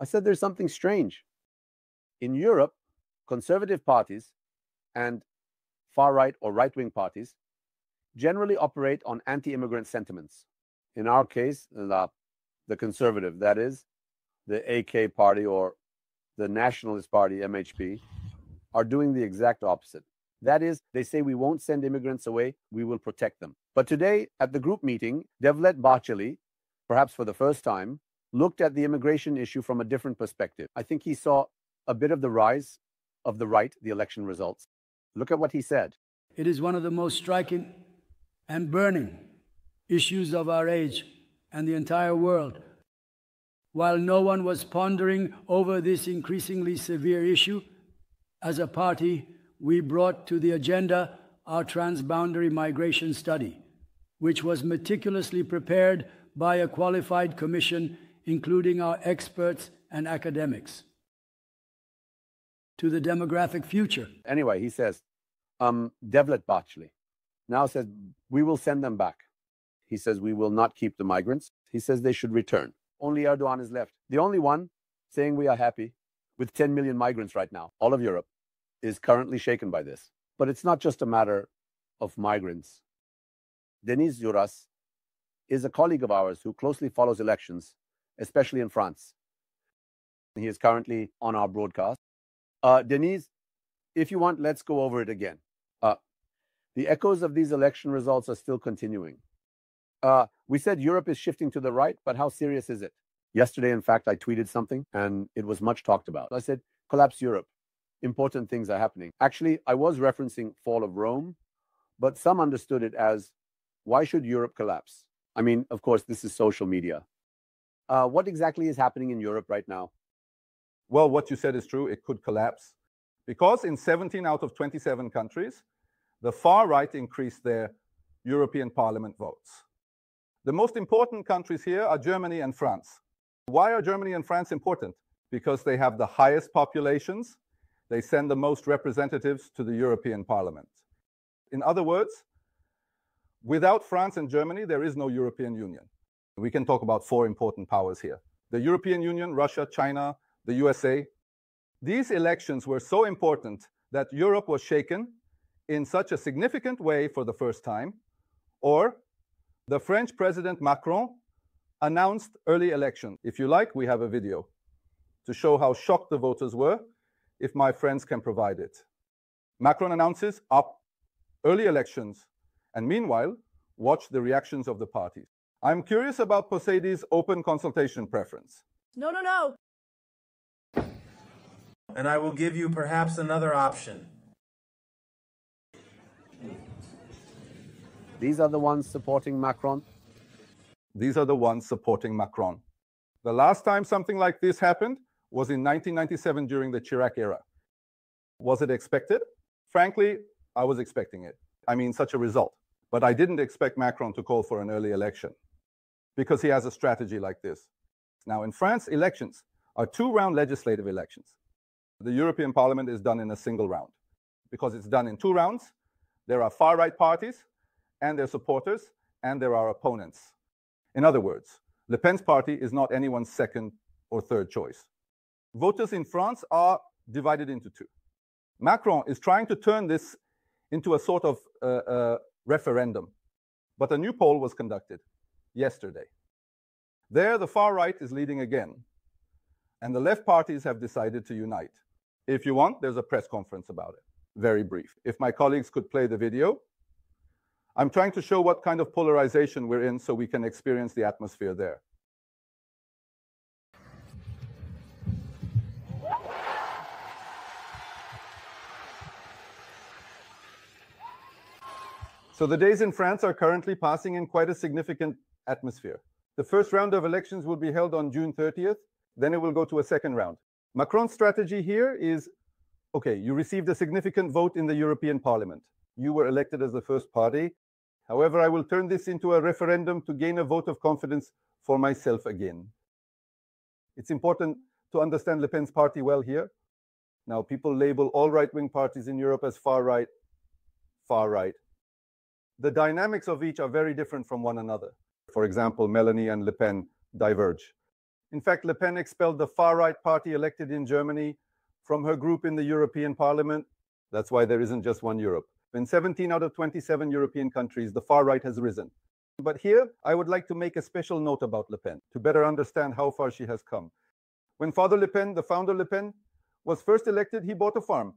I said there's something strange. In Europe, conservative parties and far-right or right-wing parties generally operate on anti-immigrant sentiments. In our case, the conservative, that is, the AK party or the Nationalist Party, MHP, are doing the exact opposite. That is, they say we won't send immigrants away, we will protect them. But today, at the group meeting, Devlet Bahçeli, perhaps for the first time, looked at the immigration issue from a different perspective. I think he saw a bit of the rise of the right, the election results. Look at what he said. It is one of the most striking and burning issues of our age and the entire world. While no one was pondering over this increasingly severe issue, as a party, we brought to the agenda our transboundary migration study, which was meticulously prepared by a qualified commission, including our experts and academics. To the demographic future. Anyway, he says, Devlet Bahçeli now says, we will send them back. He says, we will not keep the migrants. He says they should return. Only Erdogan is left. The only one saying we are happy with 10 million migrants right now. All of Europe is currently shaken by this. But it's not just a matter of migrants. Deniz Yuras is a colleague of ours who closely follows elections, especially in France. He is currently on our broadcast. Deniz, if you want, let's go over it again. The echoes of these election results are still continuing. We said Europe is shifting to the right, but how serious is it? Yesterday, in fact, I tweeted something and it was much talked about. I said, collapse Europe. Important things are happening. Actually, I was referencing fall of Rome, but some understood it as, why should Europe collapse? I mean, of course, this is social media. What exactly is happening in Europe right now? Well, what you said is true. It could collapse because in 17 out of 27 countries, the far right increased their European Parliament votes. The most important countries here are Germany and France. Why are Germany and France important? Because they have the highest populations. They send the most representatives to the European Parliament. In other words, without France and Germany, there is no European Union. We can talk about four important powers here. The European Union, Russia, China, the USA. These elections were so important that Europe was shaken in such a significant way for the first time, or the French President Macron announced early election. If you like, we have a video to show how shocked the voters were, if my friends can provide it. Macron announces early elections, and meanwhile, watch the reactions of the parties. I'm curious about Poseidi's open consultation preference. No. And I will give you perhaps another option. These are the ones supporting Macron? These are the ones supporting Macron. The last time something like this happened was in 1997 during the Chirac era. Was it expected? Frankly, I was expecting it. I mean, such a result. But I didn't expect Macron to call for an early election because he has a strategy like this. Now, in France, elections are two-round legislative elections. The European Parliament is done in a single round. Because it's done in two rounds, there are far-right parties and their supporters, and there are opponents. In other words, Le Pen's party is not anyone's second or third choice. Voters in France are divided into two. Macron is trying to turn this into a sort of referendum, but a new poll was conducted yesterday. There, the far right is leading again, and the left parties have decided to unite. If you want, there's a press conference about it, very brief. If my colleagues could play the video. I'm trying to show what kind of polarization we're in so we can experience the atmosphere there. So the days in France are currently passing in quite a significant atmosphere. The first round of elections will be held on June 30th, then it will go to a second round. Macron's strategy here is, okay, you received a significant vote in the European Parliament. You were elected as the first party. However, I will turn this into a referendum to gain a vote of confidence for myself again. It's important to understand Le Pen's party well here. Now, people label all right-wing parties in Europe as far right. The dynamics of each are very different from one another. For example, Melanie and Le Pen diverge. In fact, Le Pen expelled the far-right party elected in Germany from her group in the European Parliament. That's why there isn't just one Europe. In 17 out of 27 European countries, the far right has risen. But here, I would like to make a special note about Le Pen to better understand how far she has come. When Father Le Pen, the founder Le Pen, was first elected, he bought a farm.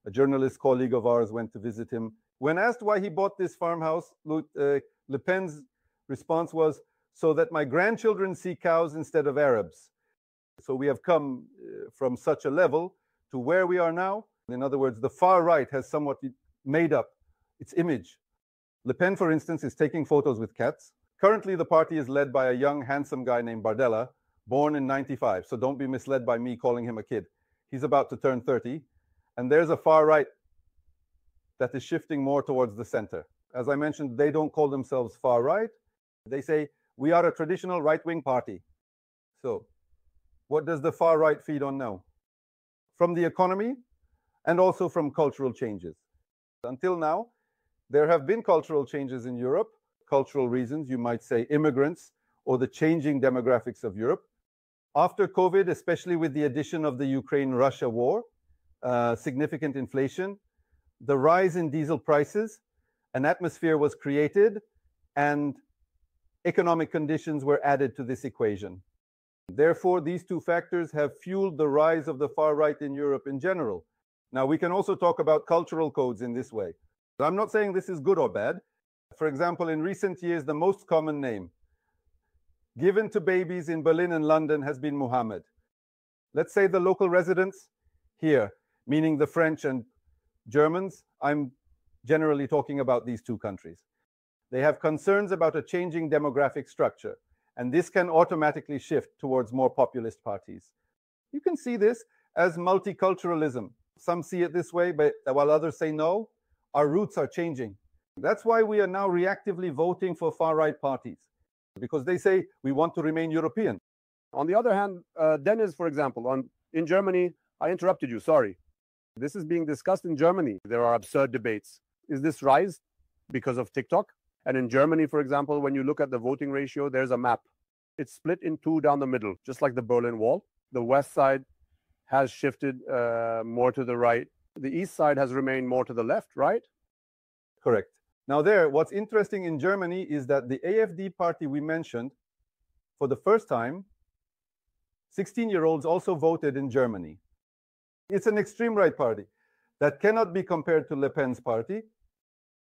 A journalist colleague of ours went to visit him. When asked why he bought this farmhouse, Le Pen's response was, "So that my grandchildren see cows instead of Arabs." So we have come from such a level to where we are now. In other words, the far right has somewhat made up its image. Le Pen, for instance, is taking photos with cats. Currently, the party is led by a young, handsome guy named Bardella, born in 95. So don't be misled by me calling him a kid. He's about to turn 30. And there's a far right that is shifting more towards the center. As I mentioned, they don't call themselves far right. They say, we are a traditional right-wing party. So what does the far right feed on now? From the economy and also from cultural changes. Until now, there have been cultural changes in Europe. Cultural reasons, you might say immigrants or the changing demographics of Europe. After COVID, especially with the addition of the Ukraine-Russia war, significant inflation, the rise in diesel prices, an atmosphere was created and economic conditions were added to this equation. Therefore, these two factors have fueled the rise of the far right in Europe in general. Now, we can also talk about cultural codes in this way. I'm not saying this is good or bad. For example, in recent years, the most common name given to babies in Berlin and London has been Muhammad. Let's say the local residents here, meaning the French and Germans, I'm generally talking about these two countries. They have concerns about a changing demographic structure, and this can automatically shift towards more populist parties. You can see this as multiculturalism. Some see it this way, but while others say no, our roots are changing. That's why we are now reactively voting for far-right parties, because they say we want to remain European. On the other hand, Dennis, for example, in Germany, I interrupted you, sorry. This is being discussed in Germany. There are absurd debates. Is this rise because of TikTok? And in Germany, for example, when you look at the voting ratio, there's a map. It's split in two down the middle, just like the Berlin Wall. The west side has shifted more to the right. The east side has remained more to the left, right? Correct. Now what's interesting in Germany is that the AfD party we mentioned, for the first time, 16-year-olds also voted in Germany. It's an extreme right party that cannot be compared to Le Pen's party.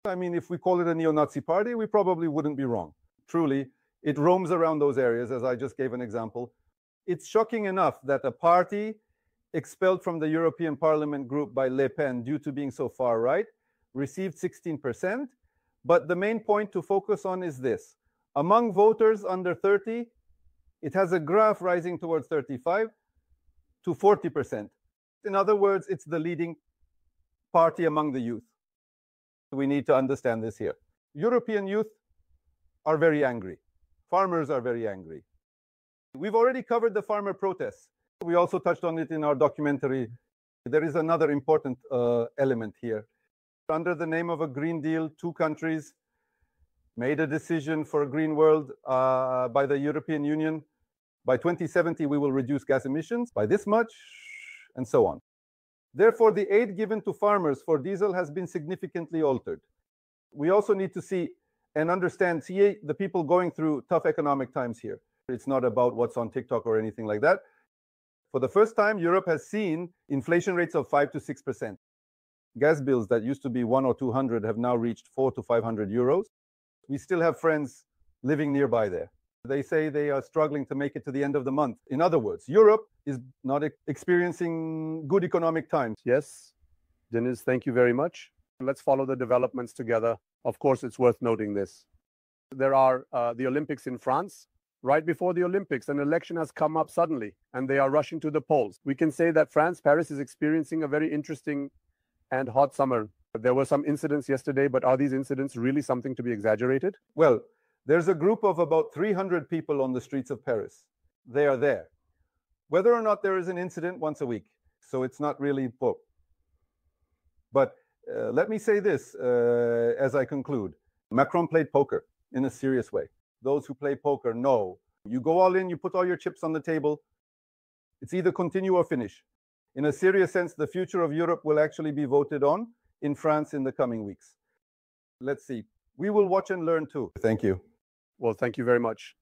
I mean, if we call it a neo-Nazi party, we probably wouldn't be wrong. Truly, it roams around those areas, as I just gave an example. It's shocking enough that a party expelled from the European Parliament group by Le Pen due to being so far right received 16%. But the main point to focus on is this. Among voters under 30, it has a graph rising towards 35 to 40%. In other words, it's the leading party among the youth. We need to understand this here. European youth are very angry. Farmers are very angry. We've already covered the farmer protests. We also touched on it in our documentary. There is another important element here. Under the name of a Green Deal, two countries made a decision for a green world by the European Union. By 2070, we will reduce gas emissions by this much, and so on. Therefore, the aid given to farmers for diesel has been significantly altered. We also need to see and understand the people going through tough economic times here. It's not about what's on TikTok or anything like that. For the first time, Europe has seen inflation rates of 5 to 6%. Gas bills that used to be 100 or 200 have now reached 400 to 500 euros. We still have friends living nearby there. They say they are struggling to make it to the end of the month. In other words, Europe is not experiencing good economic times. Yes. Dennis, thank you very much. Let's follow the developments together. Of course, it's worth noting this. There are the Olympics in France. Right before the Olympics, an election has come up suddenly, and they are rushing to the polls. We can say that Paris is experiencing a very interesting and hot summer. There were some incidents yesterday, but are these incidents really something to be exaggerated? Well, there's a group of about 300 people on the streets of Paris. They are there. Whether or not there is an incident once a week, so it's not really important. But let me say this as I conclude. Macron played poker in a serious way. Those who play poker know You go all in, you put all your chips on the table. It's either continue or finish. In a serious sense, the future of Europe will actually be voted on in France in the coming weeks. Let's see. We will watch and learn too. Thank you. Well, thank you very much.